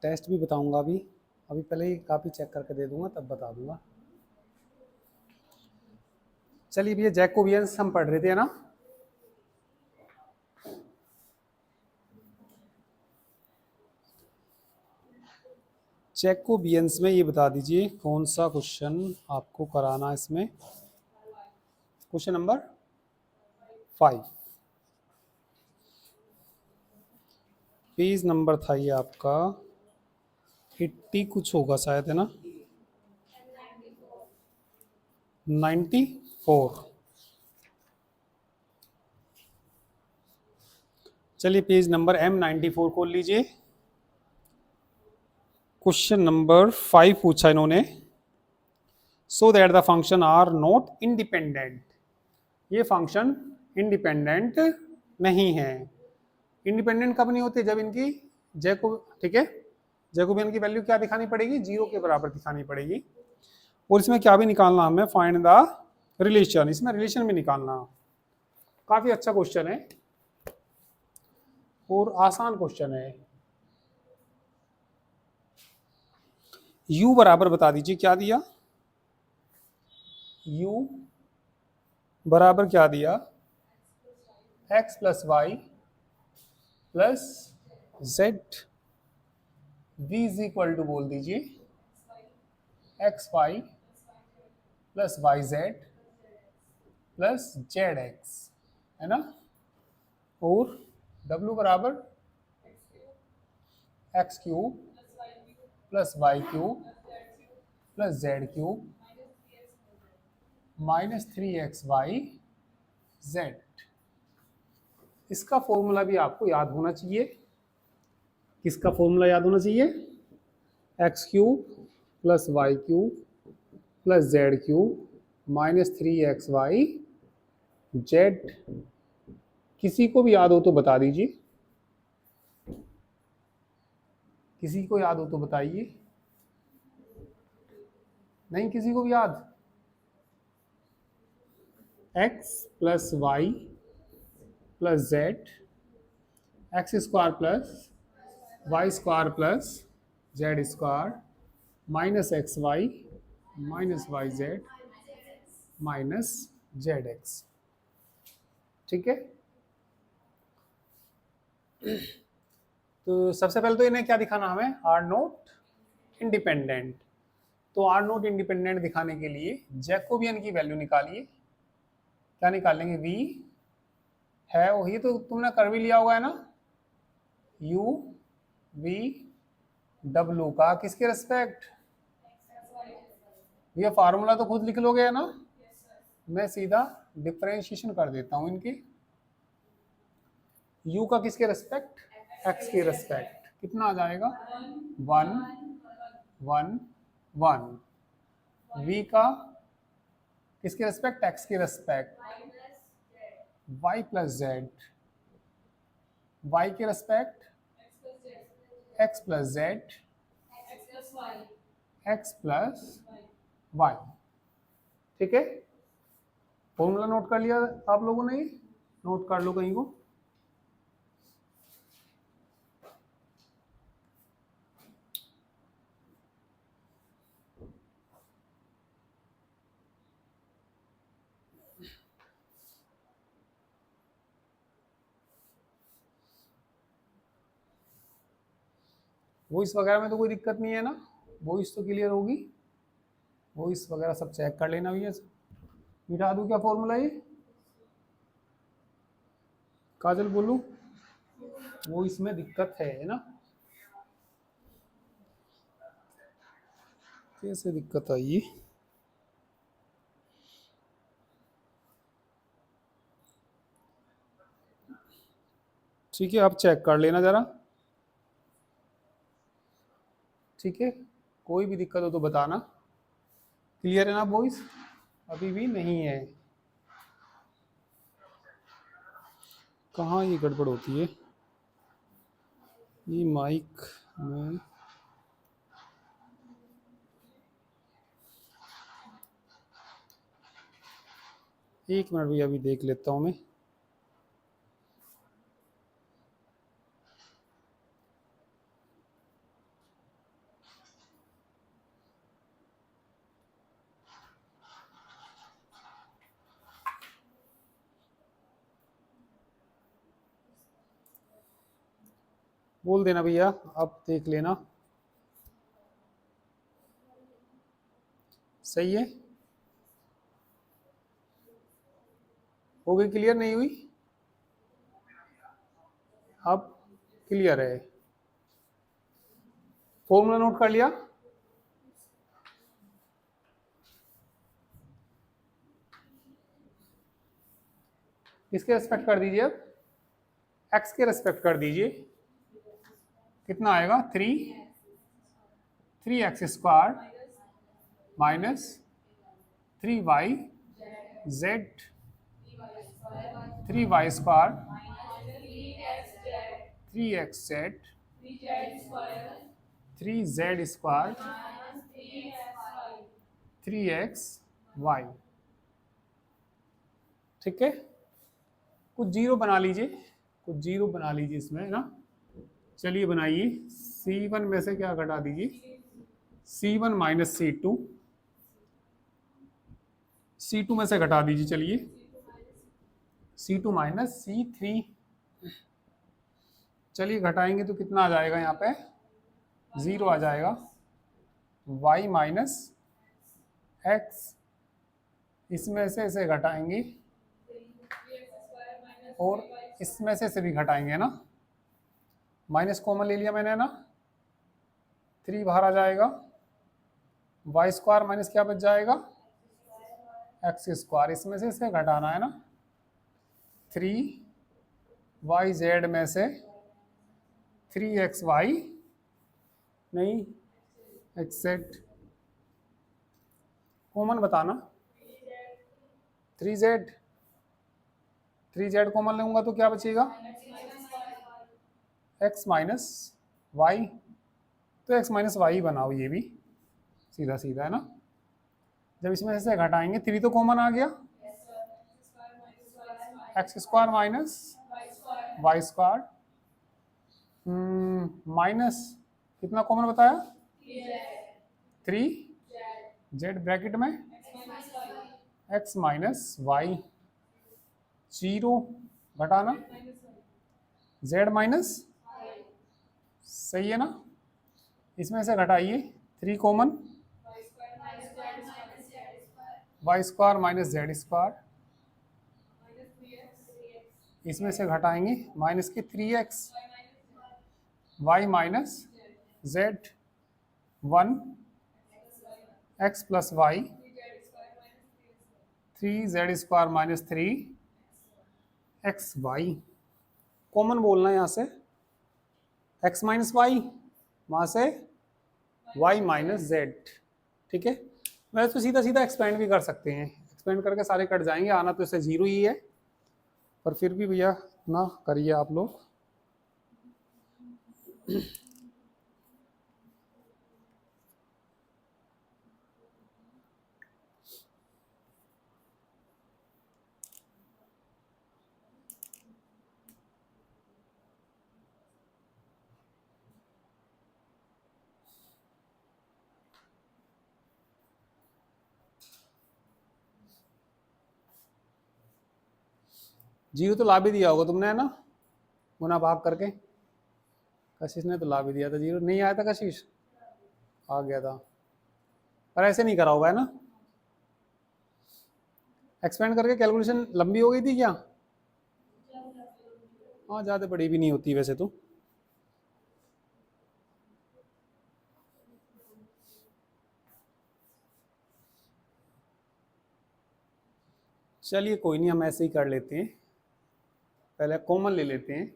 Test भी बताऊंगा अभी। अभी पहले ही कापी चेक करके दे दूंगा तब बता दूंगा। चलिए भैया, जैकोबियंस हम पढ़ रहे थे ना। जैकोबियंस में ये बता दीजिए कौन सा क्वेश्चन आपको कराना है इसमें। क्वेश्चन नंबर 5, पेज नंबर था ये आपका 80 कुछ होगा शायद, है ना, 94। चलिए पेज नंबर M94 खोल लीजिए। क्वेश्चन नंबर 5 पूछा इन्होंने, so that the function are not independent. ये फंक्शन इंडिपेंडेंट नहीं है। इंडिपेंडेंट कब नहीं होते? जब इनकी जैको, ठीक है, जैकोबियन की वैल्यू क्या दिखानी पड़ेगी? 0 के बराबर दिखानी पड़ेगी। और इसमें क्या भी निकालना हमें? Find the relation. इसमें रिलेशन भी निकालना। काफी अच्छा क्वेश्चन है और आसान क्वेश्चन है। u बराबर बता दीजिए क्या दिया? u बराबर क्या दिया? x plus Y plus Z. v is equal to बोल दीजिए X Y plus Y Z plus Z x, है ना। और w बराबर X cube plus Y cube plus Z cube -3xy Z. इसका फॉर्मूला भी आपको याद होना चाहिए। किसका फॉर्मूला याद होना चाहिए? X cube plus Y cube plus Z cube -3xy Z. किसी को भी याद हो तो बता दीजिए, किसी को याद हो तो बताइए। नहीं किसी को भी याद? X plus Y plus Z, X square plus Y square plus Z square -xy -yz -zx। ठीक है। तो सबसे पहले तो इन्हें क्या दिखाना हमें? Are not independent. तो आर नोट इंडिपेंडेंट दिखाने के लिए जैकोबियन की वैल्यू निकालिए। क्या निकालेंगे? v है वही तो तुमने कर भी लिया होगा, है ना। u v w का किसके रेस्पेक्ट? ये फार्मूला तो खुद लिख लोगे, है ना। मैं सीधा डिफरेंशिएशन कर देता हूं इनकी। u का किसके रेस्पेक्ट? x के रेस्पेक्ट। कितना आ जाएगा? 1 1 1। v का किसके रेस्पेक्ट? x के respect. y plus Z. y के respect x plus Z x plus y। ठीक है। फॉर्मूला नोट कर लिया आप लोगों ने? नोट कर लो कहीं को। वॉइस वगैरह में तो कोई दिक्कत नहीं है ना? वॉइस तो क्लियर होगी। वॉइस वगैरह सब चेक कर लेना भैया। मिटा दूं क्या फॉर्मूला ये? काजल बोलूं? वॉइस में दिक्कत है ना? कैसे दिक्कत आई? ठीक है, आप चेक कर लेना जरा। ठीक है, कोई भी दिक्कत हो तो बताना। क्लियर है ना वॉइस? अभी भी नहीं है? कहाँ ये गड़बड़ होती है? ये माइक में एक मिनट भैया, अभी देख लेता हूँ मैं। बोल देना भैया, अब देख लेना। सही है, हो गई क्लियर? नहीं हुई? अब क्लियर है? फॉर्मूला नोट कर लिया? किसके रेस्पेक्ट कर दीजिए? अब एक्स के रेस्पेक्ट कर दीजिए। कितना आएगा? 3x² minus 3y z, 3y² 3x z 3z² 3xy। ठीक है, कुछ जीरो बना लीजिए, कुछ जीरो बना लीजिए इसमें ना। चलिए बनाइए। C1 में से क्या घटा दीजिए? C1 माइनस C2, C2 में से घटा दीजिए। चलिए, C2 माइनस C3। चलिए घटाएंगे तो कितना आ जाएगा? यहाँ पे 0 आ जाएगा। y माइनस एक्स, इसमें से इसे घटाएंगे और इसमें से इसे भी घटाएंगे ना। माइनस कॉमन ले लिया मैंने ना, 3 बाहर आ जाएगा। y² माइनस क्या बच जाएगा? x²। इसमें से इसे घटाना है ना। 3yz में से 3xy नहीं xz कॉमन बताना। 3z कॉमन लूंगा तो क्या बचेगा? x minus Y. तो x माइनस वाई बनाओ, ये भी सीधा सीधा है ना। जब इसमें से घटाएंगे 3 तो कॉमन आ गया, x² माइनस y²। माइनस कितना कॉमन बताया? 3z ब्रैकेट में x माइनस वाई। 0 घटाना z माइनस, सही है ना। इसमें से घटाइए 3 कॉमन, y² माइनस z²। इसमें से घटाएंगे माइनस के 3x, y minus z 1 x plus Y 3z² minus 3xy। Common बोलना है यहाँ से x माइनस वाई, वहाँ से y माइनस z। ठीक है, वैसे तो सीधा सीधा एक्सपेंड भी कर सकते हैं, एक्सपेंड करके सारे कट जाएंगे। आना तो इससे 0 ही है, पर फिर भी भैया ना करिए आप लोग। जीरो तो ला भी दिया होगा तुमने, है ना, गुना भाग करके। कशिश ने तो ला भी दिया था, जीरो नहीं आया था कशिश? आ गया था, पर ऐसे नहीं करा होगा, है ना। एक्सपेंड करके कैलकुलेशन लंबी हो गई थी क्या? हाँ, ज़्यादा बड़ी भी नहीं होती वैसे तो। चलिए कोई नहीं, हम ऐसे ही कर लेते हैं, पहले कॉमन ले लेते हैं।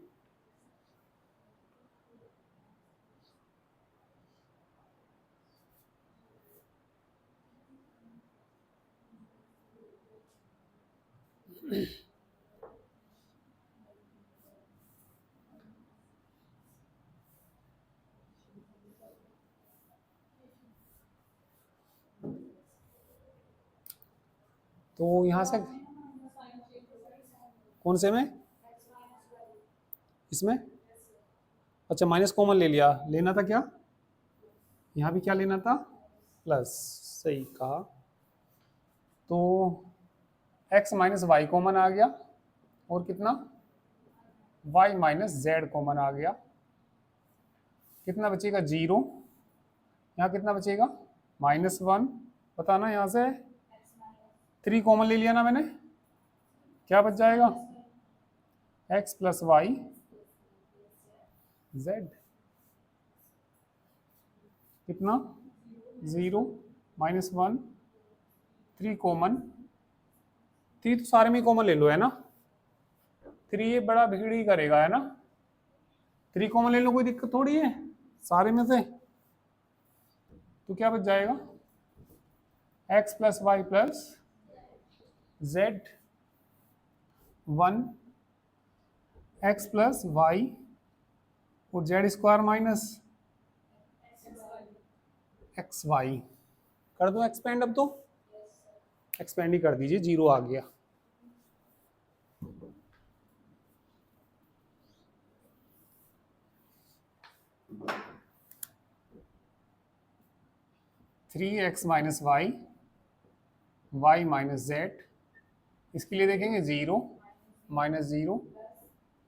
तो यहाँ से कौन से में? इसमें? अच्छा, माइनस कॉमन ले लिया, लेना था क्या? यहाँ भी क्या लेना था? प्लस, सही कहा। तो x माइनस वाई कॉमन आ गया, और कितना? y माइनस जेड कॉमन आ गया। कितना बचेगा 0, यहाँ कितना बचेगा -1, बताना यहाँ से 3 कॉमन ले लिया ना मैंने, क्या बच जाएगा x प्लस वाई z, कितना 0 -1 3 कॉमन, 3 तो सारे में कॉमन ले लो है ना, 3 ये बड़ा भीड़ ही करेगा है ना, 3 कॉमन ले लो कोई दिक्कत थोड़ी है सारे में से, तो क्या बच जाएगा x plus Y plus z 1 x plus Y और Z square minus x Y, कर दो एक्सपेंड, अब तो एक्सपेंड ही कर दीजिए, 0 आ गया। Three X minus Y, Y minus Z, इसके लिए देखेंगे 0 -0,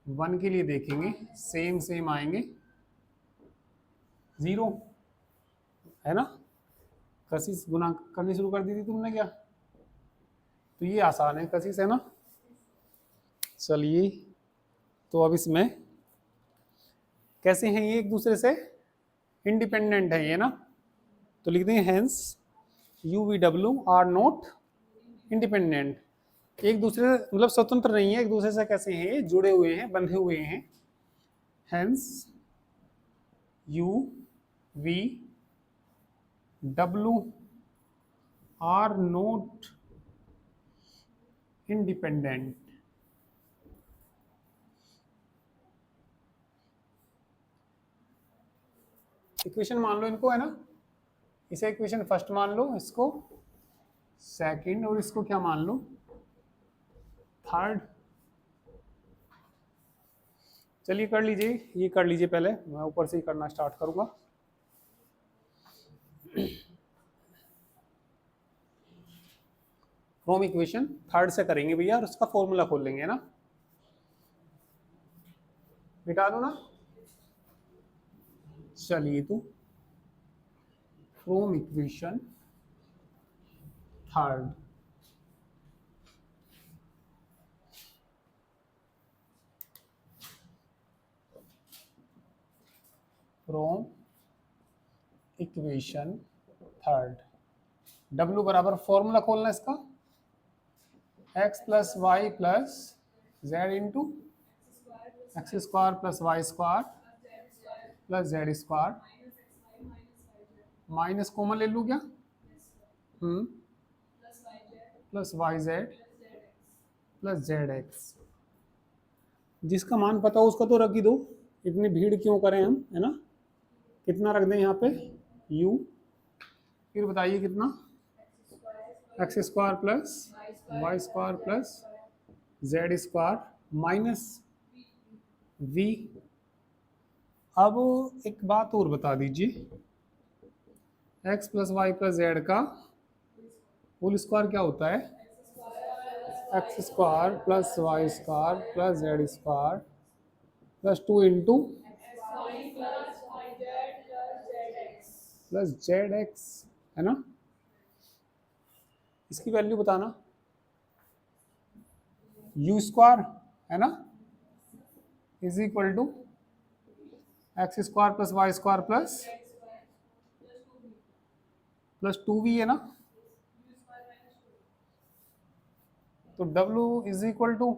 1 के लिए देखेंगे सेम सेम आएंगे 0, है ना, कशिश गुना करनी शुरू कर दी थी तुमने क्या, तो ये आसान है कशिश, है ना। चलिए तो अब इसमें कैसे हैं ये एक दूसरे से इंडिपेंडेंट है ये ना, तो लिख देंगे hence you V W R not independent, एक दूसरे मतलब स्वतंत्र नहीं है एक दूसरे से, कैसे हैं ये जुड़े हुए हैं बंधे हुए हैं, hence you V W R not independent. Equation मान लो इनको, है ना, इसे इक्वेशन फर्स्ट मान लो, इसको सेकंड, और इसको क्या मान लो थर्ड। चलिए कर लीजिए, ये कर लीजिए पहले, मैं ऊपर से ही करना स्टार्ट करूंगा। फ्रॉम इक्वेशन थर्ड से करेंगे भैया, और उसका फॉर्मूला खोल लेंगे ना, मिटा दो ना। चलिए तो from equation third, from equation third, W बराबर फॉर्मूला खोलना इसका x plus Y plus Z into X square plus Y square plus Z square, minus common ले लूँ क्या, plus Y Z plus Z X, जिसका मान पता हो उसका तो रख ही दो, इतनी भीड़ क्यों करें हम, है ना। कितना रख दें यहाँ पे u, फिर बताइए कितना x square plus Y square plus Z square minus v। अब एक बात और बता दीजिए, x plus Y plus z का होल स्क्वायर क्या होता है, x square plus Y square plus Z square plus 2 into plus Z x, है ना। इसकी वैल्यू बताना, यू स्क्वायर है ना is equal to x square plus Y square plus 2v, है ना। तो W is equal to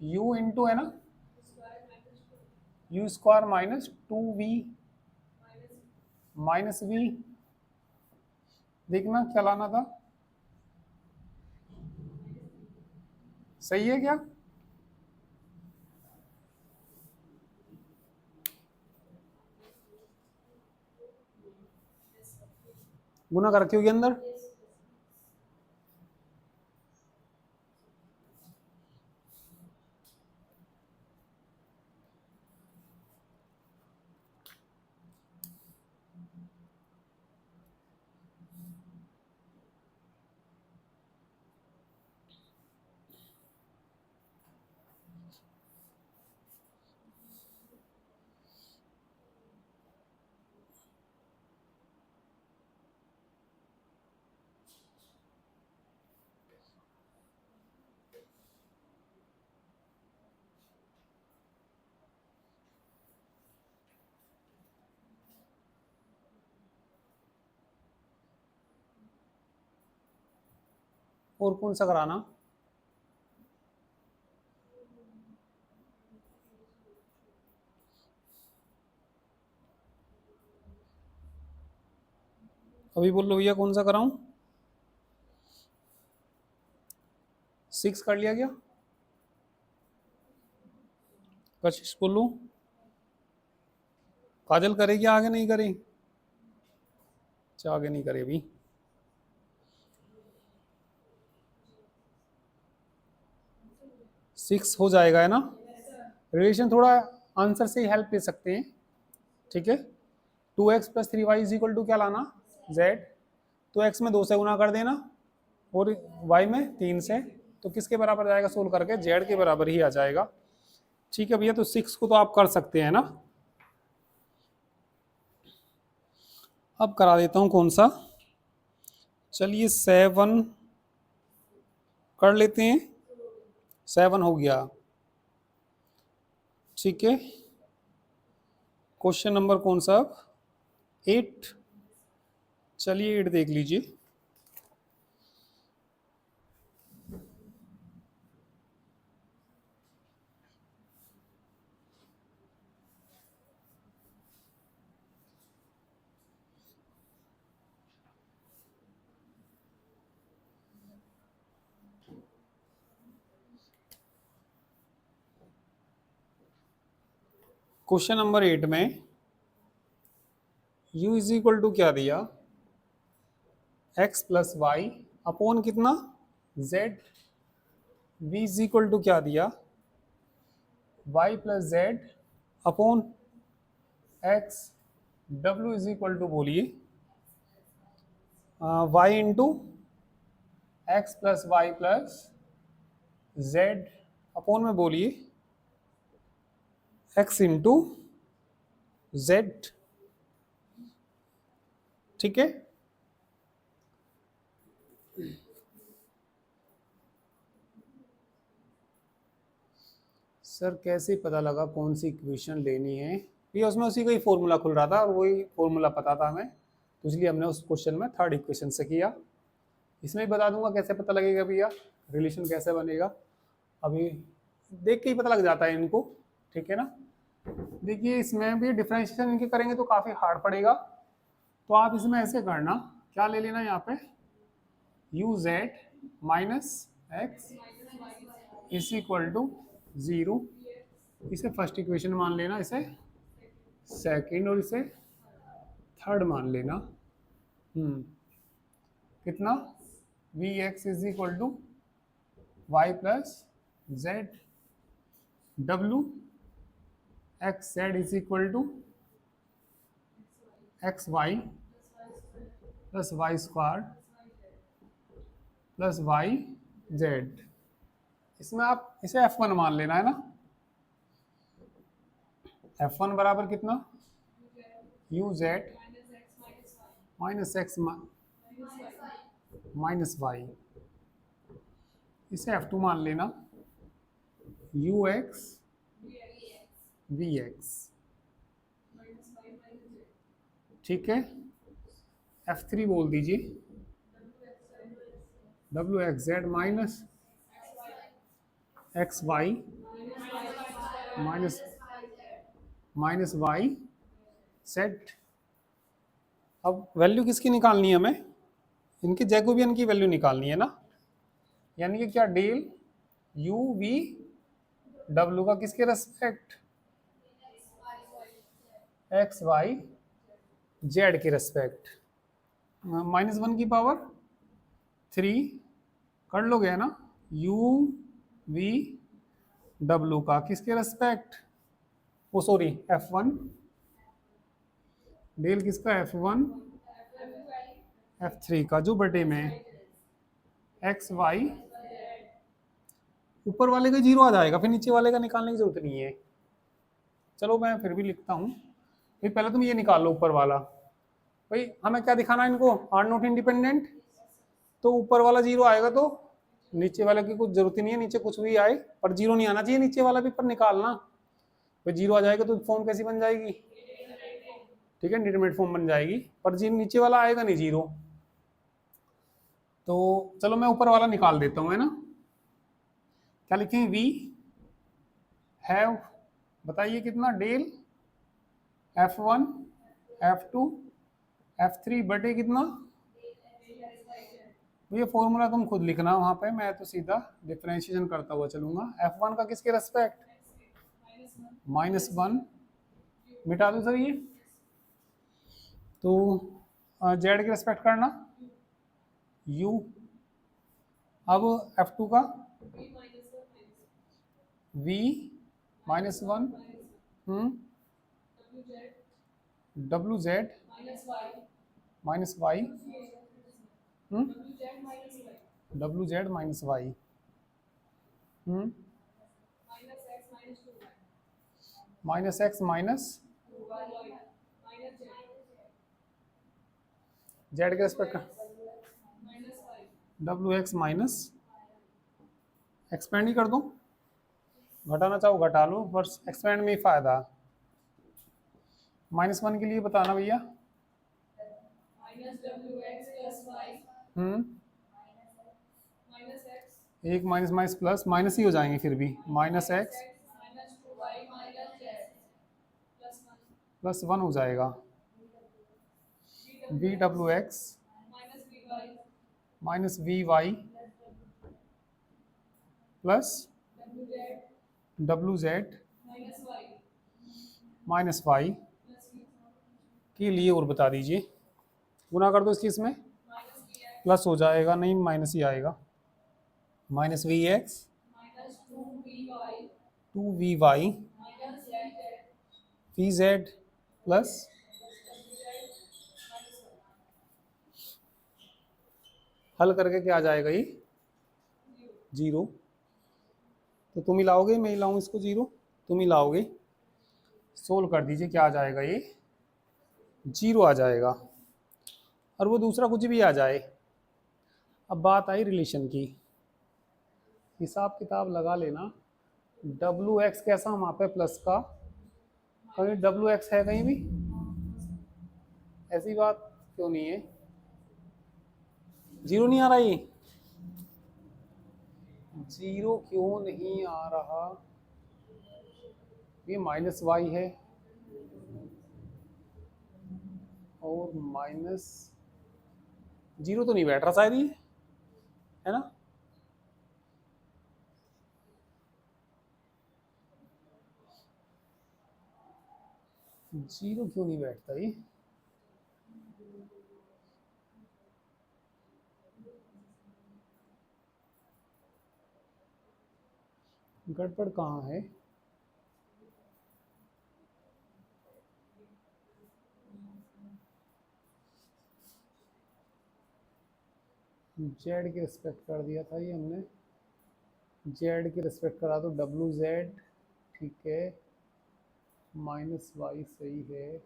you into, है ना, you square minus 2v minus v, देखना क्या लाना था, सही है क्या, गुना कर रखी होगी अंदर। और कौन सा कराना? अभी बोल लो भैया, कौन सा कराऊं? 6 कर लिया क्या? कशिश बोलूं? काजल करेगी आगे नहीं करे? अच्छा आगे नहीं करे अभी। 6 हो जाएगा है ना? रिलेशन थोड़ा आंसर से ही हेल्प ले सकते हैं। ठीक है, 2x plus 3y is equal to क्या लाना? z। तो x में 2 से गुना कर देना और y में 3 से। तो किसके बराबर जाएगा सोल्व करके? z के बराबर ही आ जाएगा। ठीक है भैया, तो 6 को तो आप कर सकते हैं ना। अब करा देता हूं कौन सा, चलिए 7 कर लेते हैं। 7 हो गया। ठीक है, क्वेश्चन नंबर कौन सा अब? 8। चलिए 8 देख लीजिए। क्वेश्चन नंबर 8 में u इज इक्वल टू क्या दिया? x प्लस वाई अपॉन कितना? z। v is equal to क्या दिया? y plus z upon x। w is equal to बोलिए y into x plus Y plus z upon में बोलिए x into Z. ठीक है, सर कैसे पता लगा कौन सी इक्वेशन लेनी है? ये उसमें उसी का ही फॉर्मूला खुल रहा था और वही फॉर्मूला पता था हमें, तो इसलिए हमने उस क्वेश्चन में थर्ड इक्वेशन से किया। इसमें भी बता दूंगा कैसे पता लगेगा भैया, रिलेशन कैसे बनेगा, अभी देख के ही पता लग जाता है इनको। ठीक है ना, देखिए इसमें भी डिफरेंशिएशन इनके करेंगे तो काफ़ी हार्ड पड़ेगा, तो आप इसमें ऐसे करना, क्या ले लेना यहाँ पे, u z minus x is equal to 0। इसे फर्स्ट इक्वेशन मान लेना, इसे सेकंड, और इसे थर्ड मान लेना। कितना? V x is equal to y plus z, डब्लू x z is equal to x Y plus Y square plus Y z. इसमें आप इसे F1 मान लेना है ना। F1 बराबर कितना? U z minus x minus y. इसे F2 मान लेना, यू एक्स वी एक्स। ठीक है, F3 बोल दीजिए, डब्ल्यू x z minus x Y minus minus y set. अब वैल्यू किसकी निकालनी है हमें? इनके जैकोबियन की वैल्यू निकालनी है ना, यानी कि क्या, डेल यू वी डब्ल्यू का किसके रेस्पेक्ट? एक्स वाई जेड के रेस्पेक्ट। -1 की पावर 3 कर लोगे है ना, यू वी डब्ल्यू का किसके रेस्पेक्ट? वो सॉरी F1, डेल किसका? F1 F3 का, जो बटे में एक्स वाई, ऊपर वाले का 0 आ जाएगा, फिर नीचे वाले का निकालने की जरूरत नहीं है। चलो मैं फिर भी लिखता हूँ, फिर पहले तुम ये निकाल लो ऊपर वाला। भाई हमें क्या दिखाना है इनको? आर नॉट इंडिपेंडेंट, तो ऊपर वाला 0 आएगा तो नीचे वाले की कुछ जरूरत ही नहीं है, नीचे कुछ भी आए पर 0 नहीं आना चाहिए नीचे वाला भी पर निकालना। भाई 0 आ जाएगा तो फॉर्म कैसी बन जाएगी? ठीक है, इंडिटरमिनेट फॉर्म बन जाएगी, पर जी नीचे वाला आएगा नहीं 0। तो चलो मैं ऊपर वाला निकाल देता हूँ, है ना। क्या लिखें, वी हैव, बताइए कितना, डेल F1 F2 F3 बटे कितना, ये फॉर्मूला तुम खुद लिखना वहां पे, मैं तो सीधा डिफरेंशिएशन करता हुआ चलूंगा। F1 का किसके रेस्पेक्ट, -1, मिटा दो सर ये, तो जेड के रेस्पेक्ट करना u। अब F2 का v -1 W Z -y W Z -y -x Z के respect W X minus, expand ही कर दूं, घटाना चाहो घटा लो, बस एक्सपेंड में ही फायदा। -1 के लिए बताना भैया, एक माइनस माइनस प्लस माइनस ही हो जाएंगे फिर भी, -x +1 हो जाएगा, V W x -vy plus W Z -y के लिए, और बता दीजिए, गुना कर दो इसकी, इसमें प्लस हो जाएगा, नहीं माइनस ही आएगा, -vx 2vy vz प्लस हल करके क्या आ जाएगा ये 0, तो तुम ही लाओगे, मैं ही लाऊं इसको 0, तुम ही लाओगे, सोल्व कर दीजिए, क्या आ जाएगा ये 0 आ जाएगा, और वो दूसरा कुछ भी आ जाए। अब बात आई रिलेशन की, हिसाब किताब लगा लेना, डब्ल्यू एक्स कैसा वहाँ पे प्लस का, कहीं डब्ल्यू एक्स है कहीं भी, ऐसी बात क्यों नहीं है, 0 नहीं आ रहा, ये 0 क्यों नहीं आ रहा, ये -y है और -0 तो नहीं बैठ रहा शायद ये, है ना, जीरो क्यों नहीं बैठता ये, गड़बड़ कहाँ है, जेड की रिस्पेक्ट कर दिया था ये हमने, जेड की रिस्पेक्ट करा दो डब्ल्यू जेड, ठीक है, -y सही है,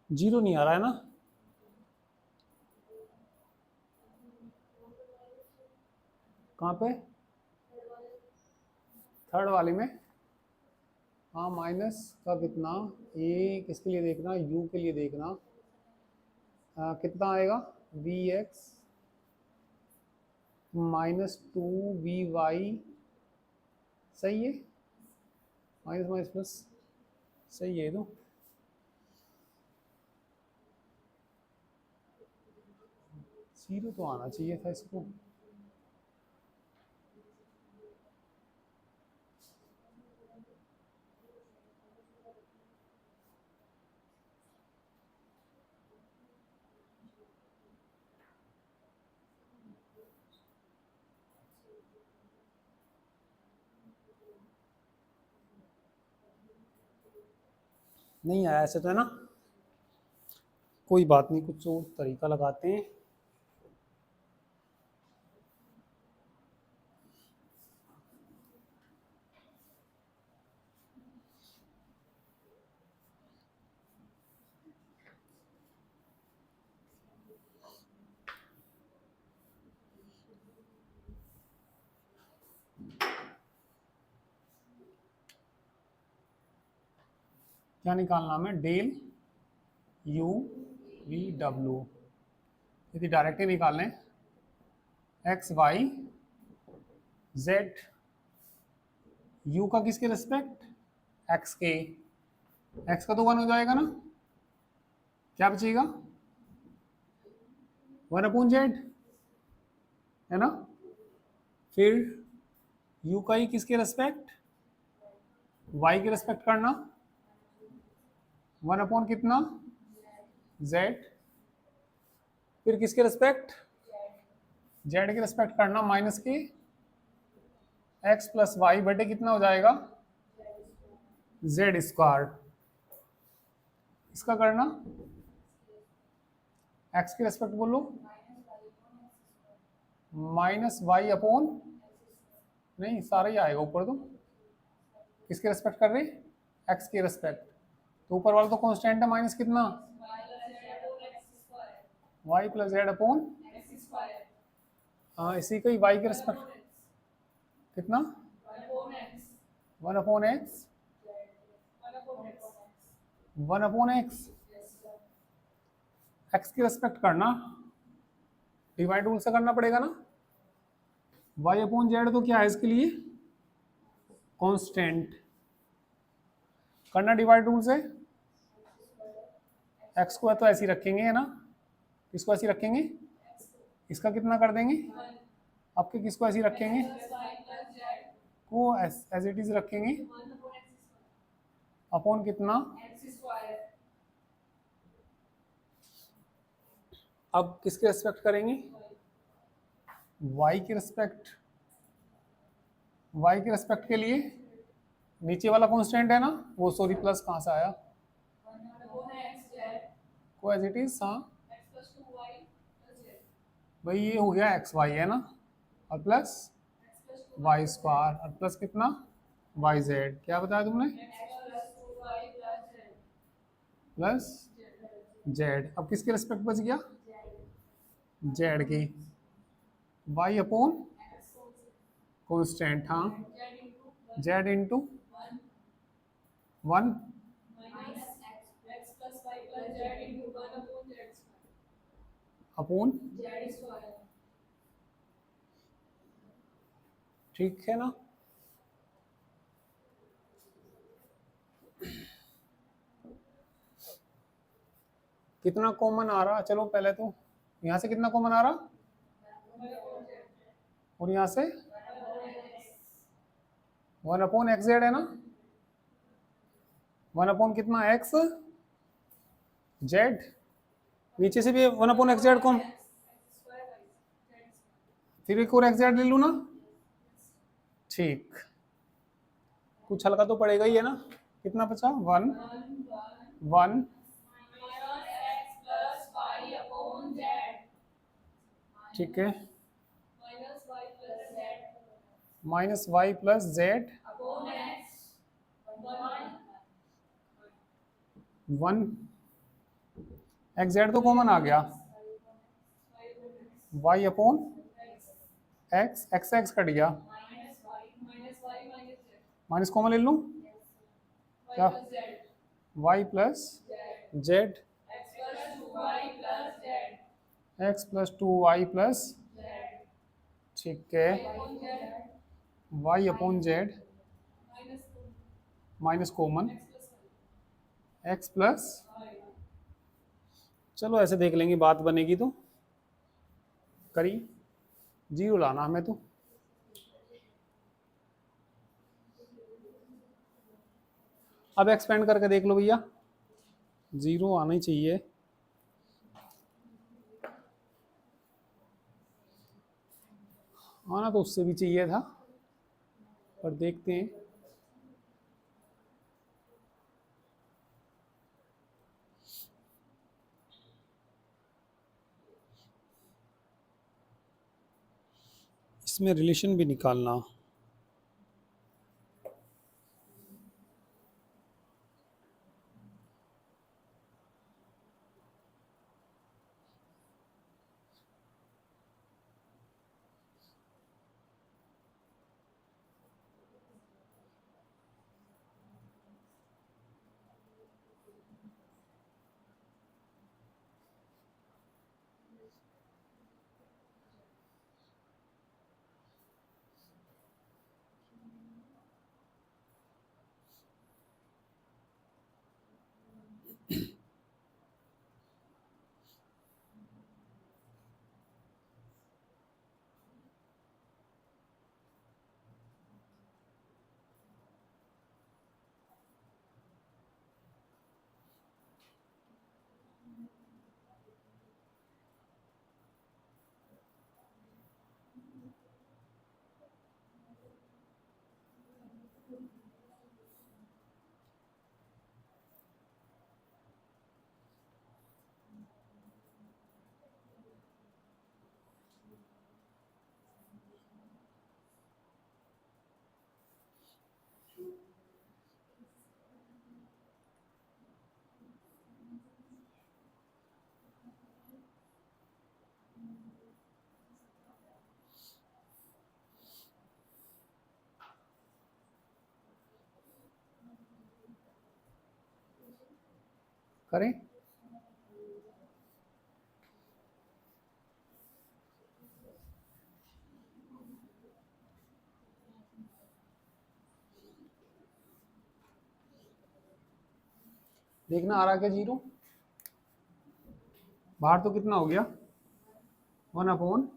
जीरो नहीं आ रहा है ना, कहाँ पे, थर्ड वाले में, हाँ माइनस का कितना, ये किसके लिए देखना, u के लिए देखना, कितना आएगा, vx -2vy, सही है, माइनस माइनस प्लस, सही है, तो जीरो तो आना चाहिए था इसको, नहीं आया ऐसे तो, है ना, कोई बात नहीं, कुछ और तरीका लगाते हैं, क्या निकालना हमें, डेल यू वी डब्ल्यू, यदि डायरेक्ट ही निकाल लें, एक्स वाई जेड, यू का किसके रिस्पेक्ट, एक्स के, एक्स का तो 1 हो जाएगा ना, क्या बचेगा 1/z, है ना। फिर u का ही किसके रेस्पेक्ट, y के रेस्पेक्ट करना, 1 कितना z, फिर किसके रेस्पेक्ट, z के रेस्पेक्ट करना, माइनस के x प्लस वाई बटे कितना हो जाएगा z स्क्वायर, इसका करना x के रेस्पेक्ट बोलो माइनस वाई अपॉन, नहीं सारा ही आएगा ऊपर, तो किसके रेस्पेक्ट कर रहे, x के रेस्पेक्ट, तो ऊपर वाला तो कांस्टेंट है, माइनस कितना y प्लस जेड अपॉन, हाँ इसी का ही y के रेस्पेक्ट कितना 1/x, 1/x, x के रेस्पेक्ट करना, डिवाइड रूल से करना पड़ेगा ना, y अपॉन जेड तो क्या है इसके लिए कांस्टेंट, करना डिवाइड रूल से, x को तो ऐसे ही रखेंगे है ना, इसको ऐसे ही रखेंगे, इसका कितना कर देंगे, आपके किसको ऐसे ही रखेंगे, को एज इट इज रखेंगे, अपॉन कितना, अब किसके रेस्पेक्ट करेंगे, y के रेस्पेक्ट, y के रेस्पेक्ट के लिए नीचे वाला कांस्टेंट है ना, वो सॉरी प्लस कहाँ से आया, को एज इट इज, हाँ भाई ये हो गया एक्स वाई है ना, और प्लस वाई स्क्वायर, और प्लस कितना वाई जेड, क्या बताया तुमने प्लस जेड, अब किसके रेस्पेक्ट बच गया जेड की, वाई अपॉन कॉन्स्टेंट, हाँ जेड इंटू 1 अपॉन, ठीक है ना। कितना कॉमन आ रहा, चलो पहले तो यहाँ से कितना कॉमन आ रहा, और यहाँ से 1/xz है ना, 1 कितना एक्स जेड, नीचे से भी 1/xz को, फिर एक और xz ले लूँ ना, ठीक, कुछ हल्का तो पड़ेगा ही है ना, कितना बचा 1 ठीक है, minus y plus z 1, xz तो कॉमन आ गया, y upon x, x cut गया, माइनस कॉमन ले लूँ, क्या y plus Z, x plus 2y plus, ठीक है, y upon z minus common x plus, चलो ऐसे देख लेंगे, बात बनेगी तो करी, जीरो लाना हमें तो, अब एक्सपेंड करके देख लो भैया, जीरो आना ही चाहिए, आना तो उससे भी चाहिए था, पर देखते हैं, इसमें रिलेशन भी निकालना, करें? देखना आ रहा क्या 0? बाहर तो कितना हो गया 1/z²।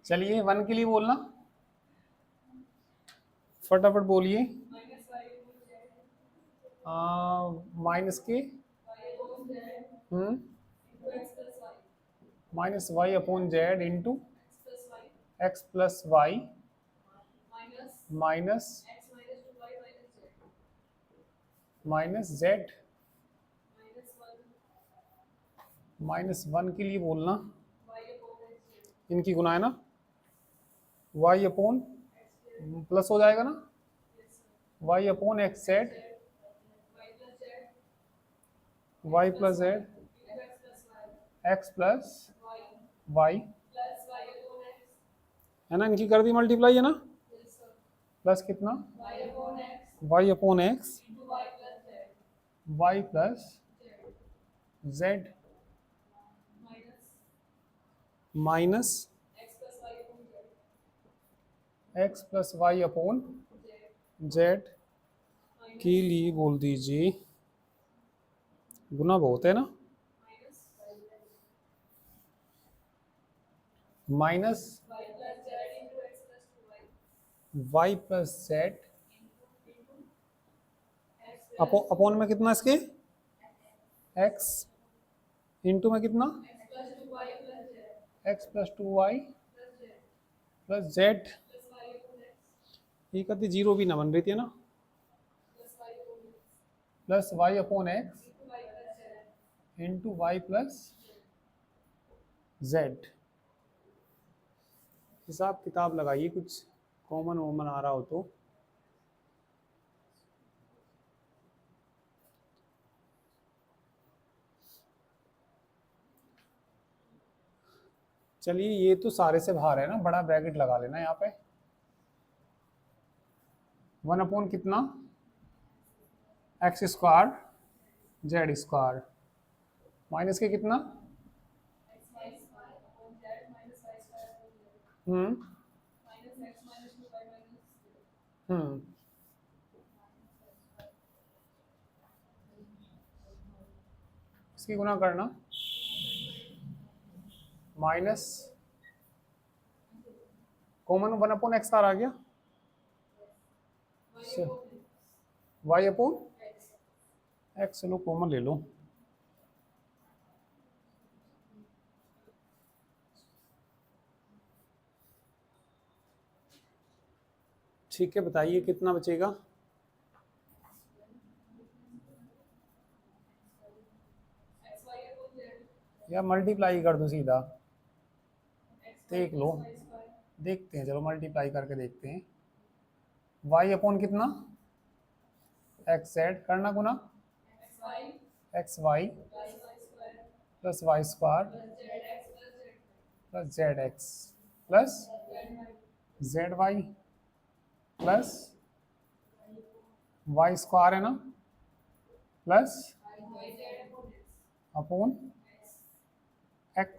चलिए 1 के लिए बोलना, फटाफट बोलिए। माइनस के -y/z into x+y minus z। -1 के लिए बोलना, इनकी गुना है ना, y/, प्लस हो जाएगा ना, y/xz, y+z, x+y है ना, इनकी कर दी मल्टीप्लाई है ना, प्लस कितना y/x y+z माइनस x+y/z के लिए बोल दीजिए, गुना बहुत है ना, माइनस y+z अपॉन में कितना इसके x इंटू में कितना x+2y+z। ये कहती 0 भी ना बन रही थी ना, प्लस y/x इंटू y+z। हिसाब किताब लगाइए, कुछ कॉमन वॉमन आ रहा हो तो। चलिए ये तो सारे से बाहर है ना, बड़ा ब्रैकेट लगा लेना यहाँ पे। 1/, कितना x² z² माइनस के कितना हम्म इसकी गुना करना, माइनस कॉमन 1/x आ गया, y/x लो, कॉमन ले लो। ठीक है, बताइए कितना बचेगा? या मल्टीप्लाई कर दो सीधा, देख लो, देखते हैं, चलो मल्टीप्लाई करके देखते हैं। y/, कितना xz करना गुना xy plus y² plus zx plus zy plus y² है ना, प्लस अपॉन x,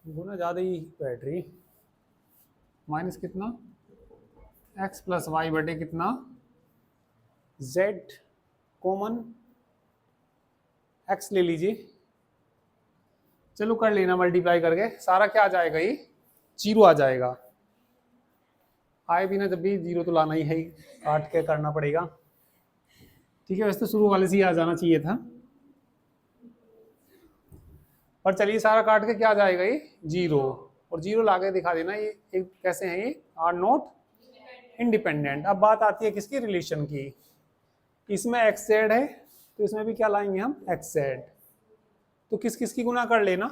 गुना ज़्यादा ही बैठ रही, माइनस कितना x+y/, कितना z, कॉमन x ले लीजिए, चलो कर लेना मल्टीप्लाई करके, सारा क्या आ जाएगा, ये 0 आ जाएगा। आए भी ना जब भी 0 तो लाना ही है, काट के करना पड़ेगा। ठीक है, वैसे तो शुरू वाले से ही आ जाना चाहिए था, पर चलिए सारा काट के क्या आ जाएगा, ये 0, और 0 ला के दिखा देना। ये एक कैसे हैं, ये आर नॉट इंडिपेंडेंट। अब बात आती है किसकी, रिलेशन की। इसमें xz है तो इसमें भी क्या लाएंगे हम, xz। तो किस किस की गुना कर लेना,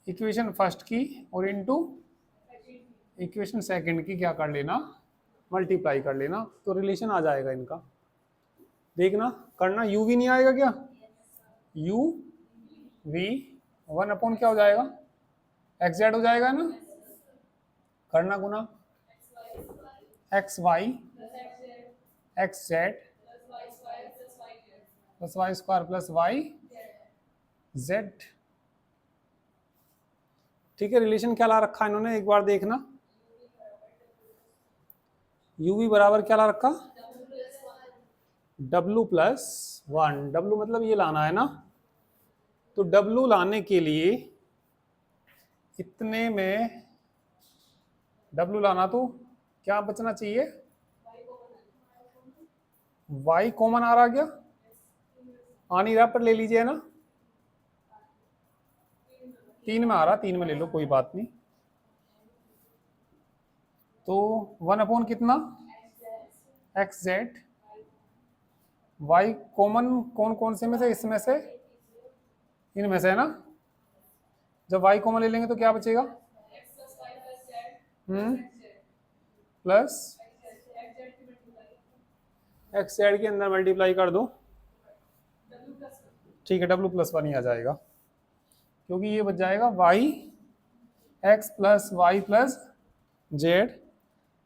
इक्वेशन फर्स्ट की और इनटू इक्वेशन सेकंड की क्या कर लेना, मल्टीप्लाई कर लेना, तो रिलेशन आ जाएगा इनका। देखना करना, u भी नहीं आएगा क्या, u v 1/, क्या हो जाएगा xz हो जाएगा ना, करना गुना X Y X Z plus Y square plus Y Z. ठीक है, रिलेशन क्या ला रखा है इन्होंने, एक बार देखना। यू वी बराबर क्या ला रखा, डब्लू प्लस वन। डब्लू मतलब ये लाना है ना, तो डब्लू लाने के लिए इतने में डब्लू लाना तो क्या बचना चाहिए, वाई कॉमन आ रहा, क्या आ नहीं रहा, पर ले लीजिए ना, 3 में आ रहा, 3 में ले लो कोई बात नहीं। तो 1 अपॉन कितना एक्स जेड, वाई कॉमन कौन कौन से में से, इसमें से इनमें से है ना, जब वाई कॉमन ले लेंगे तो क्या बचेगा, प्लस एक्स जेड के अंदर मल्टीप्लाई कर दो, ठीक है, डब्लू प्लस वन ही आ जाएगा, क्योंकि ये बच जाएगा y x plus Y plus z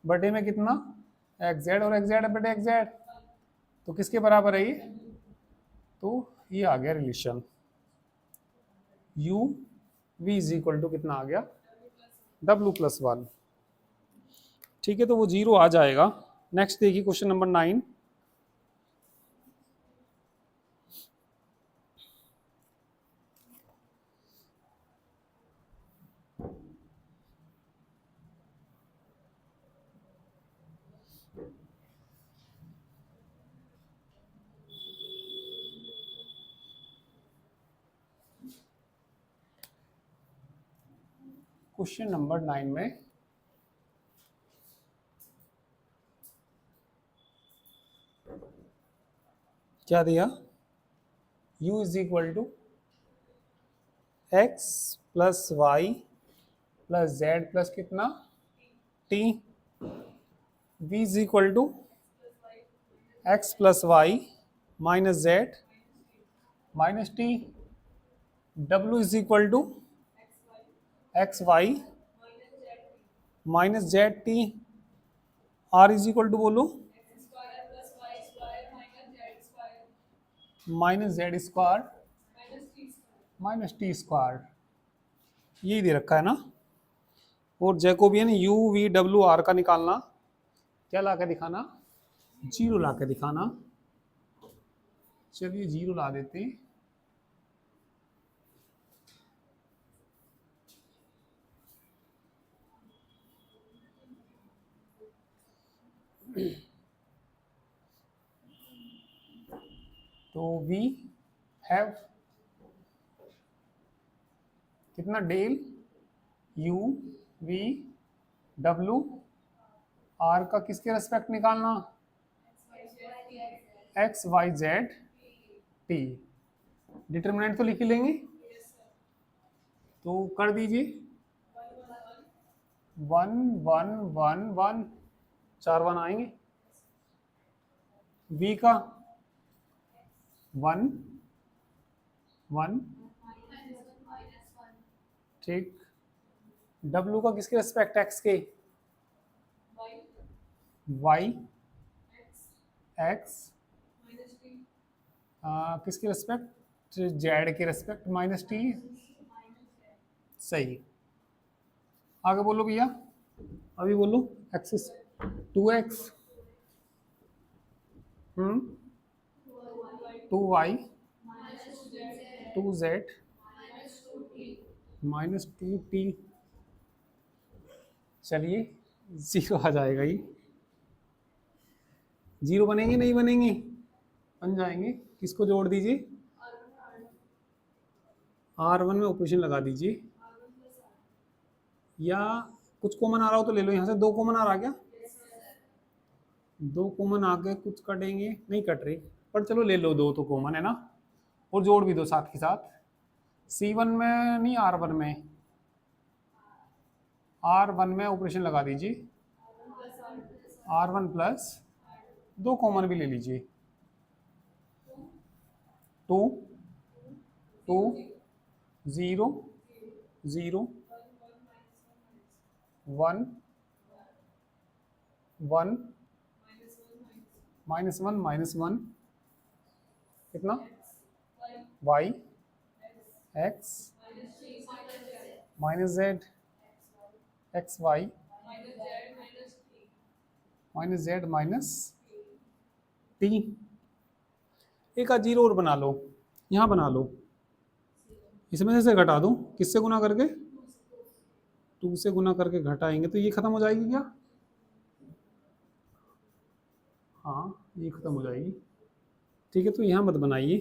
बटे में कितना एक्स जेड, और एक्स जेड बटे एक्स जेड, तो किसके बराबर है ये, तो ये आ गया relation u v is equal to कितना आ गया, डब्लू प्लस वन। ठीक है, तो वो 0 आ जाएगा। नेक्स्ट देखिए क्वेश्चन नंबर 9। क्वेश्चन नंबर 9 में क्या दिया, u is equal to X plus Y plus Z plus कितना t, v is equal to X plus Y minus Z minus T, w is equal to x Y minus Z T, r is equal to बोलो minus Z square minus T square, यही दे रखा है ना। और Jacobian U V W R का निकालना, क्या ला के दिखाना, 0 ला के दिखाना। चलिए 0 ला देते हैं। तो वी हैव कितना del you V W R का किसके रेस्पेक्ट निकालना, x y z t. Determinant तो लिख ही लेंगे, तो कर दीजिए 1 1 1 1, 4 1 आएंगे, v का 1 1, ठीक, w का किसके रेस्पेक्ट, x के, y x, किसके रेस्पेक्ट, जेड के रेस्पेक्ट माइनस टी, सही। आगे बोलो भैया, अभी बोलो, axis 2x 2y 2z minus 2t। चलिए 0 आ जाएगा, ये 0 बनेंगे नहीं बनेंगे, बन जाएंगे। किसको जोड़ दीजिए, R1 में ऑपरेशन लगा दीजिए, या कुछ कॉमन आ रहा हो तो ले लो, यहाँ से 2 कॉमन आ रहा क्या, 2 कॉमन आके कुछ कटेंगे, नहीं कट रही, पर चलो ले लो, 2 तो कॉमन है ना, और जोड़ भी दो साथ के साथ। C1 में नहीं, R1 में, R1 में ऑपरेशन लगा दीजिए, R1 प्लस 2 कॉमन भी ले लीजिए, 2 2 0 0 1 1 -1 कितना, y x minus z x Y minus Z minus t. एक आध जीरो और बना लो, यहाँ बना लो, इसमें से घटा दो, किससे गुना करके, 2 से गुना करके घटाएंगे तो ये खत्म हो जाएगी क्या, हाँ ये खत्म हो जाएगी। ठीक है, तो यहाँ मत बनाइए,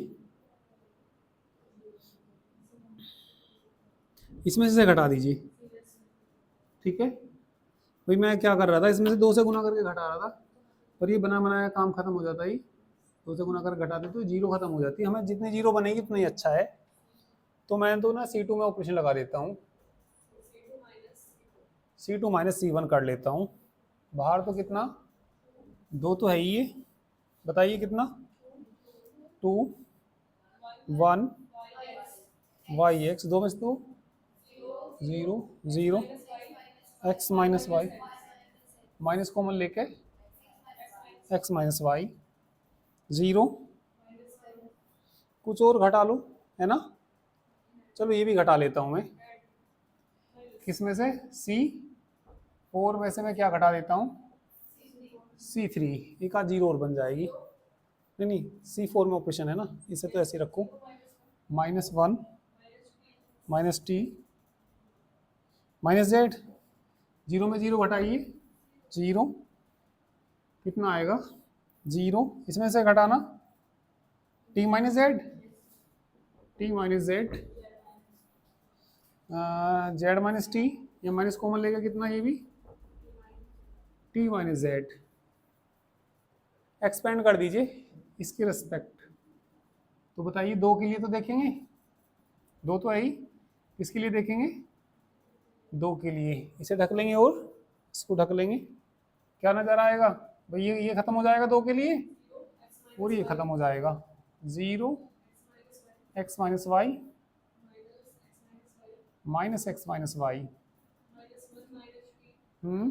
इसमें से घटा दीजिए। ठीक है भाई, मैं क्या कर रहा था, इसमें से 2 से गुना करके घटा रहा था, पर ये बना बनाया काम खत्म हो जाता है, 2 से गुना करके घटाते तो जीरो खत्म हो जाती है। हमें जितनी जीरो बनेगी उतना ही अच्छा है। तो मैं तो ना C2 में ऑपरेशन लगा देता हूँ, C2 माइनस C1 कर लेता हूँ। बाहर तो कितना, 2 तो है ही ये, बताइए कितना, 2 1 वाई एक्स, 2 में से 2 0 0 x minus Y, minus common लेके एक्स माइनस वाई 0, कुछ और घटा लो, है ना। चलो ये भी घटा लेता हूँ मैं, किसमें से, C4 में से मैं क्या घटा देता हूँ, C3, एक आध जीरो और बन जाएगी, नहीं नहीं C4 में ऑपरेशन है ना, इसे तो ऐसे रखो, -1 minus T minus Z, zero में जीरो घटाइए, 0 कितना आएगा, 0, इसमें से घटाना T minus Z, T minus Z, Z minus T, ये माइनस कॉमन लेगा कितना, ये भी टी माइनस जेड। एक्सपेंड कर दीजिए इसके रिस्पेक्ट, तो बताइए 2 के लिए तो देखेंगे, 2 तो है ही, किसके लिए देखेंगे, 2 के लिए, इसे ढक लेंगे और इसको ढक लेंगे, क्या नजर आएगा भाई, ये खत्म हो जाएगा 2 के लिए, और ये खत्म हो जाएगा, 0 x minus Y minus x minus Y, hmm,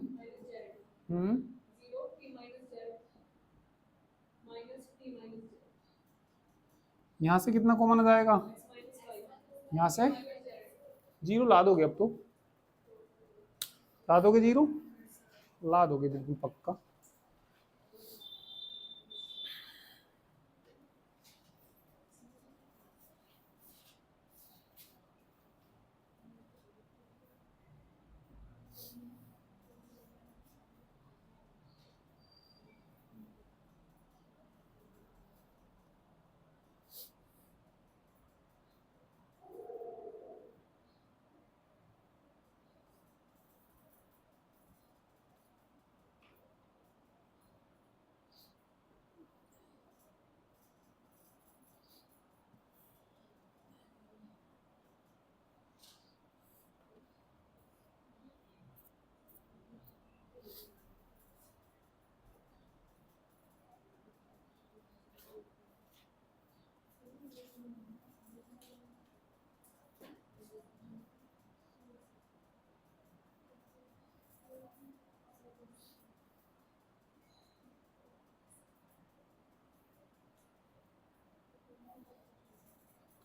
यहाँ से कितना कॉमन आ जाएगा, यहाँ से 0 ला दोगे, अब तो ला दोगे, 0 ला दोगे बिल्कुल पक्का।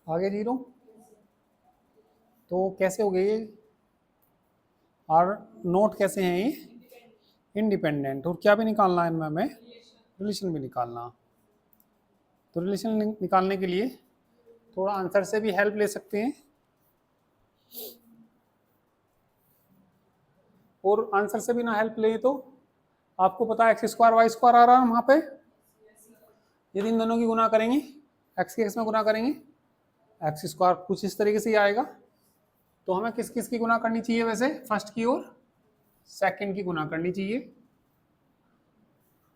आगे 0, तो कैसे हो गए ये, और नोट कैसे हैं ये, इंडिपेंडेंट, और क्या भी निकालना है इनमें हमें, रिलेशन भी निकालना। तो रिलेशन निकालने के लिए थोड़ा आंसर से भी हेल्प ले सकते हैं, और आंसर से भी ना हेल्प ले तो आपको पता है x² y² आ रहा है वहाँ पे, यदि इन दोनों की गुना करेंगे, x के x में गुना करेंगे, x² कुछ इस तरीके से ही आएगा। तो हमें किस किस की गुना करनी चाहिए वैसे, फर्स्ट की और सेकंड की गुना करनी चाहिए,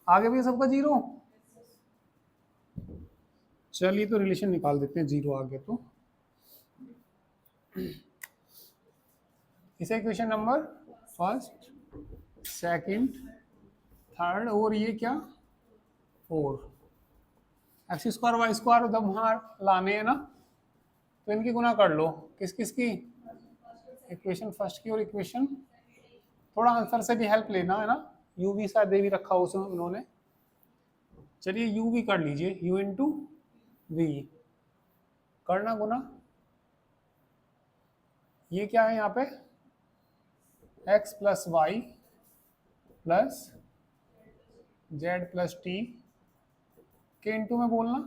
आगे भी सबका 0। चलिए तो रिलेशन निकाल देते हैं, 0 आ गया तो इसे equation number first, second, third, और ये क्या 4, x² y² जब वहाँ लाने हैं ना, तो इनकी गुना कर लो, किस किस की, इक्वेशन फर्स्ट की और इक्वेशन, थोड़ा आंसर से भी हेल्प लेना है ना, यू वी शायद दे भी रखा हो उसमें उन्होंने। चलिए यू वी कर लीजिए, यू इंटू वी, करना गुना, ये क्या है यहाँ पे x plus Y plus Z plus t के इंटू में बोलना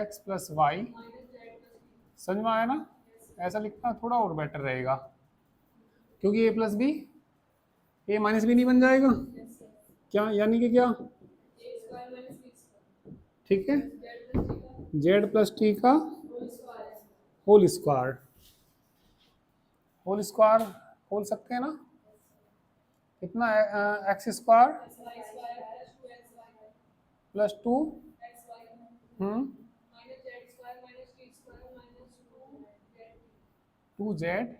x प्लस वाई, समझ में आया ना? ऐसा लिखना थोड़ा और बेटर रहेगा, क्योंकि a plus b a minus b नहीं बन जाएगा क्या, यानी कि क्या, ठीक है, जेड प्लस टी का होल स्क्वायर, होल स्क्वायर बोल सकते हैं ना, कितना x square plus two two z,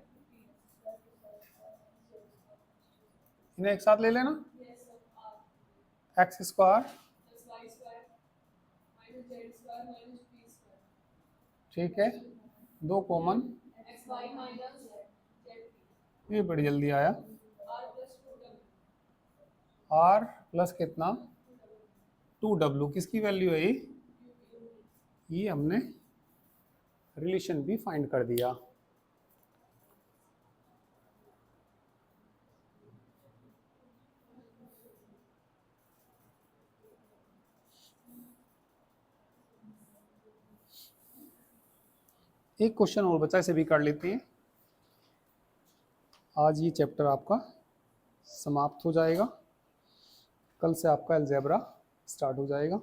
इन्हें एक साथ ले लेना, एक्स स्क्वायर, ठीक है, दो कॉमन, ये बड़ी जल्दी आया, आर प्लस कितना 2w, किसकी वैल्यू है ये हमने रिलेशन भी फाइंड कर दिया। एक क्वेश्चन और बचा, इसे भी कर लेते हैं, आज ये चैप्टर आपका समाप्त हो जाएगा, कल से आपका अलजेब्रा स्टार्ट हो जाएगा।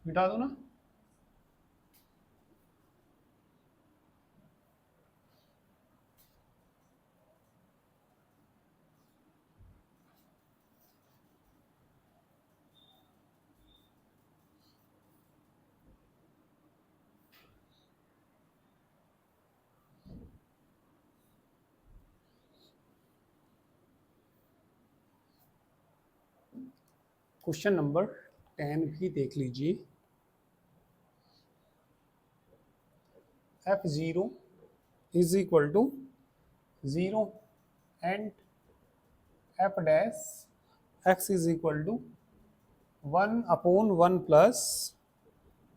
मिटा दो ना, क्वेश्चन नंबर 10 भी देख लीजिए। f0 is equal to 0 and f dash x is equal to 1/1 plus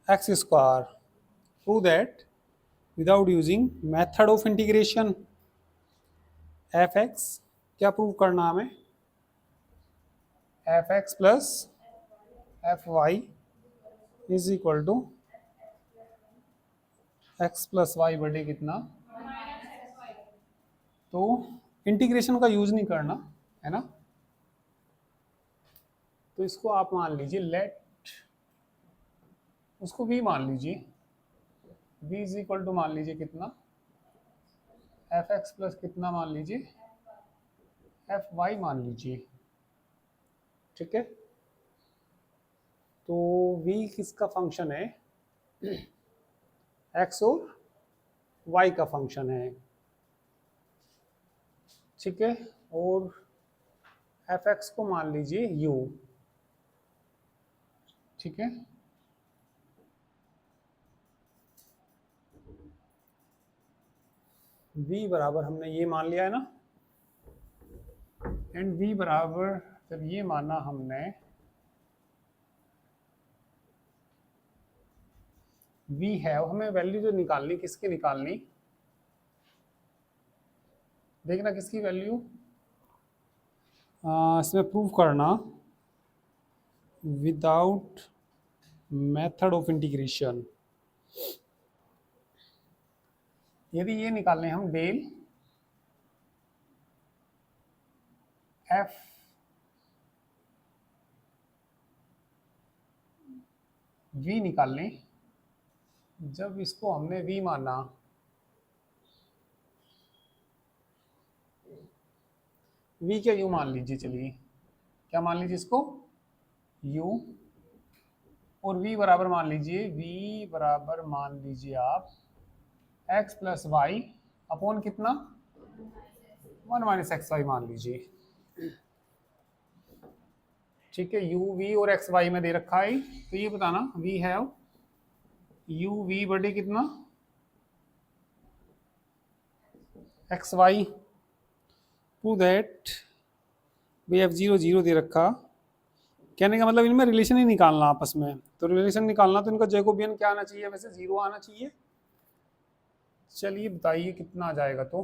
x square, prove that without using method of integration. f(x) क्या प्रूव करना हमें, f(x) plus fy is equal to x plus y बटे कितना, तो integration का use नहीं करना है ना, तो इसको आप मान लीजिए लेट, उसको v मान लीजिए, v इज इक्वल टू मान लीजिए कितना, f(x) प्लस कितना मान लीजिए, fy मान लीजिए, ठीक है। तो v किसका फंक्शन है, x और y का फंक्शन है, ठीक है, और f(x) को मान लीजिए u, ठीक है। v बराबर हमने ये मान लिया है ना, एंड v बराबर जब ये माना हमने, v है, हमें वैल्यू जो निकालनी, किसकी निकालनी, देखना किसकी वैल्यू, इसमें प्रूव करना विदाउट मेथड ऑफ इंटीग्रेशन। यदि ये निकालने हम डेल f v निकाल लें, जब इसको हमने v माना, v क्या u मान लीजिए, चलिए क्या मान लीजिए इसको u, और v बराबर मान लीजिए, v बराबर मान लीजिए आप x प्लस वाई अपॉन कितना 1 माइनस एक्स वाई मान लीजिए। ठीक है, यू वी और एक्स वाई में दे रखा है, तो ये बताना वी हैव यू वी बटे कितना X Y, to that we have zero zero दे रखा। कहने का मतलब इनमें रिलेशन ही निकालना आपस में, तो रिलेशन निकालना तो इनका जैकोबियन क्या आना चाहिए, वैसे जीरो आना चाहिए। चलिए बताइए कितना आ जाएगा। तो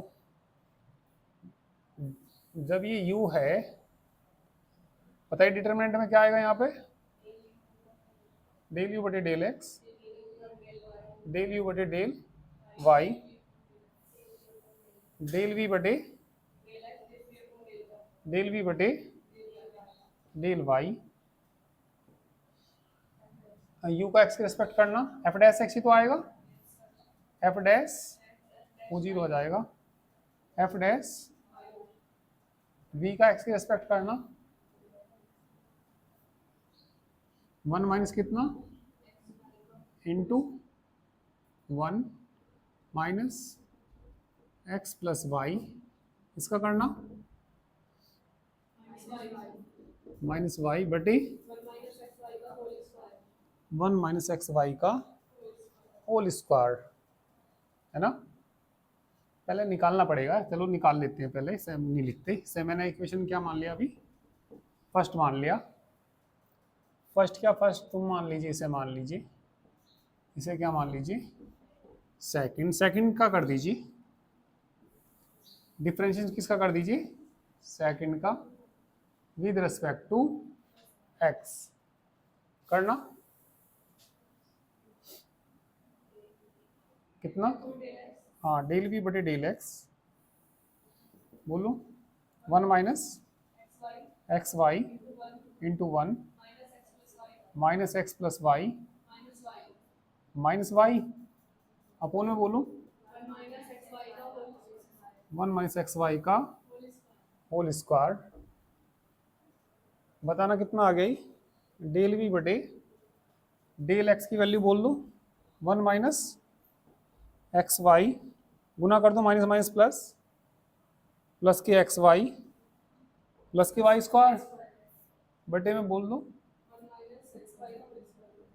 जब ये u है, पता है डिटरमिनेंट में क्या आएगा यहाँ पे, डेल यू बटे डेल एक्स, डेल यू बटे डेल वाई, डेल वी बटे डेल वी बटे डेल वाई, यू का एक्स के रिस्पेक्ट करना, एफ डैश एक्स ही तो आएगा, एफ डैश वो जीरो हो जाएगा, एफ डैश वी का एक्स के रिस्पेक्ट करना, वन माइनस कितना into one minus x plus y, इसका करना माइनस वाई बटे वन माइनस एक्स वाई का होल स्क्वायर, है ना। पहले निकालना पड़ेगा, चलो निकाल लेते हैं पहले, इसे नहीं लिखते। इसे मैंने इक्वेशन क्या मान लिया अभी, फर्स्ट मान लिया। फर्स्ट क्या, फर्स्ट तुम मान लीजिए, इसे मान लीजिए, इसे क्या मान लीजिए सेकंड, सेकंड का कर दीजिए, डिफरेंशिएशन किसका कर दीजिए, सेकंड का विद रिस्पेक्ट टू एक्स करना, कितना, हाँ डेल वी बटे डेल एक्स, बोलो one minus x y into one minus x plus Y minus y upon में बोलो वन माइनस एक्स वाई का होल स्क्वायर, बताना कितना आ गई, डेल वी बटे डेल एक्स की वैल्यू बोल दो वन माइनस एक्स वाई, गुना कर दो माइनस माइनस प्लस, प्लस के एक्स वाई प्लस के वाई स्क्वायर बटे में बोल दो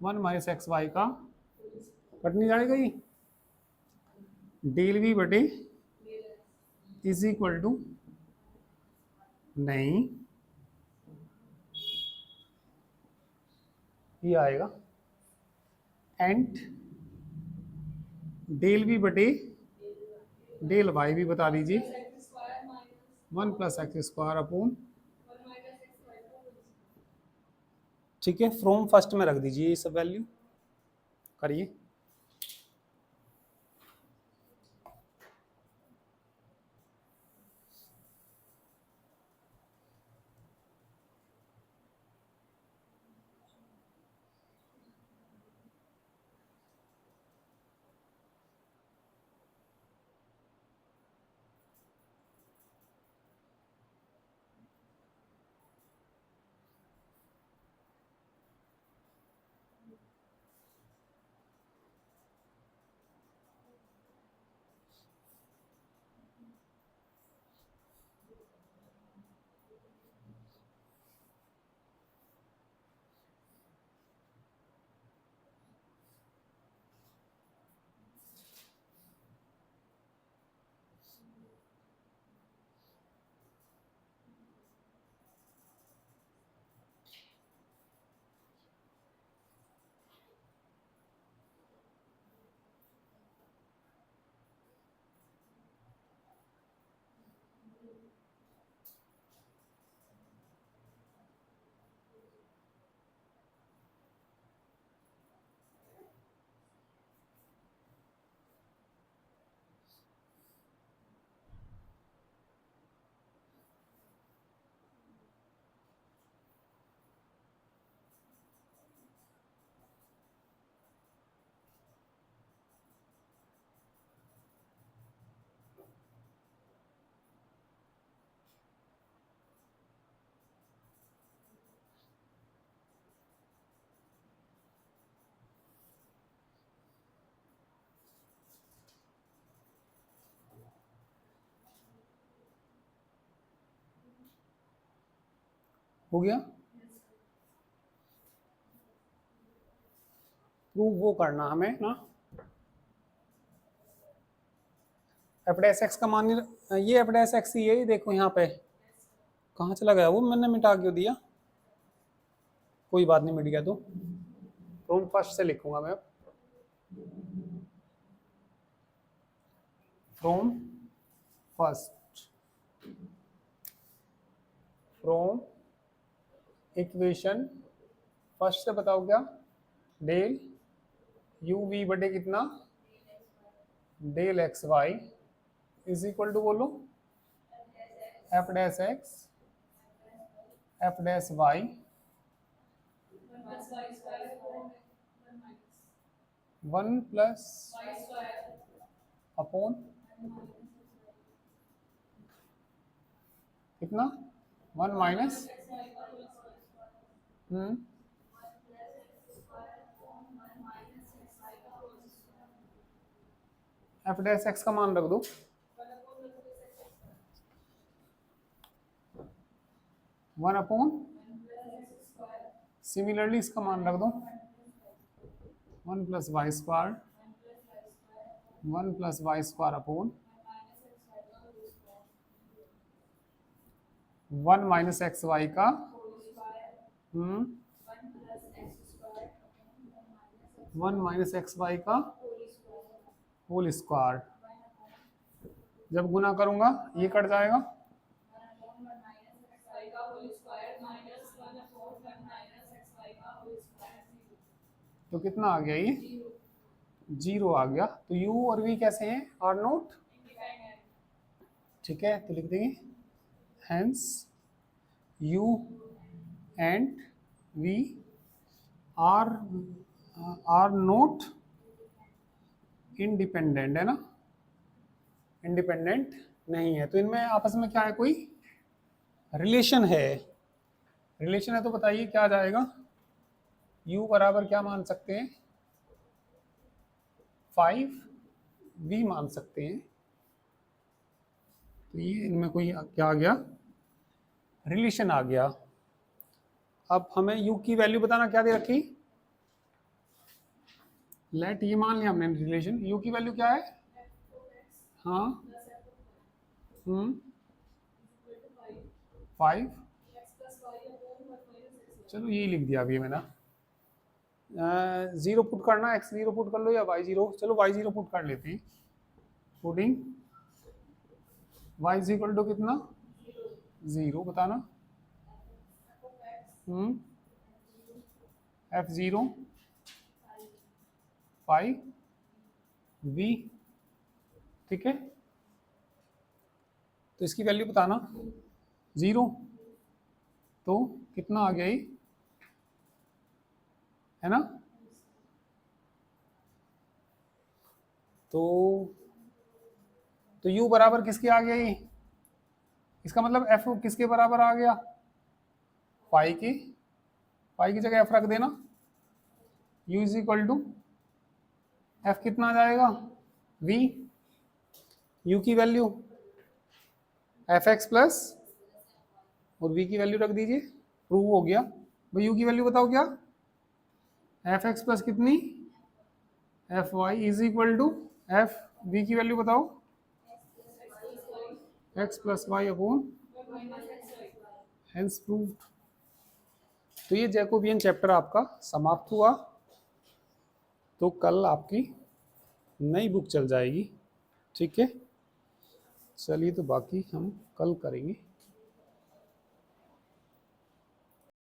वन माइनस एक्स वाई का, कट नहीं जाएगा ये, डेल वी बटे इज इक्वल टू, नहीं ये आएगा एंड डेल वी बटे डेल वाई भी बता दीजिए one plus x square upon, ठीक है, फ्रॉम फर्स्ट में रख दीजिए ये सब वैल्यू, करिए। हो गया, प्रूव वो करना हमें ना। एफ डैश एक्स का मान ये एफ डैश एक्स ही है, ये देखो यहाँ पे कहाँ चला गया वो, मैंने मिटा क्यों दिया, कोई बात नहीं, मिट गया तो फ्रॉम फर्स्ट से लिखूंगा मैं। From first, from equation first से बताओ क्या, डेल यू वी बटे कितना, del X Y is equal to बोलो F dash X F dash Y one plus upon कितना, one minus F dash X का मान रख दो, वन अपॉन, सिमिलरली इसका मान रख दो, one plus Y square, one plus Y square upon one minus x y का वन माइनस एक्स वाई का होल स्क्वायर। जब गुना करूंगा ये कट जाएगा, तो कितना आ गया, ये जीरो आ गया। तो u और v कैसे हैं, आर नोट, ठीक है, तो लिख देंगे hence u and v are not independent, है ना, इंडिपेंडेंट नहीं है। तो इनमें आपस में क्या है, कोई रिलेशन है, रिलेशन है तो बताइए क्या आ जाएगा, u बराबर क्या मान सकते हैं, 5v मान सकते हैं। तो ये इनमें कोई क्या आ गया, रिलेशन आ गया। अब हमें u की वैल्यू बताना, क्या दे रखी, लेट ये मान लिया हमने रिलेशन, u की वैल्यू क्या है, हाँ 5, चलो यही लिख दिया अभी मैंने, जीरो पुट करना, एक्स जीरो पुट कर लो या वाई जीरो, चलो वाई जीरो पुट कर लेते हैं, putting y is equal to कितना, जीरो बताना, एफ जीरो 5 v, ठीक है, तो इसकी वैल्यू बताना जीरो, तो कितना आ गया ये, है ना, तो u बराबर किसके आ गया ये, इसका मतलब f किसके बराबर आ गया, पाई की जगह f रख देना, u is equal to f कितना आ जाएगा, v, u की वैल्यू एफ एक्स प्लस और v की वैल्यू रख दीजिए, प्रूव हो गया। भाई u की वैल्यू बताओ क्या, एफ एक्स प्लस कितनी, f y is equal to f, v की वैल्यू बताओ, x plus y upon, hence proved. तो ये जैकोबियन चैप्टर आपका समाप्त हुआ। तो कल आपकी नई बुक चल जाएगी, ठीक है, चलिए तो बाकी हम कल करेंगे।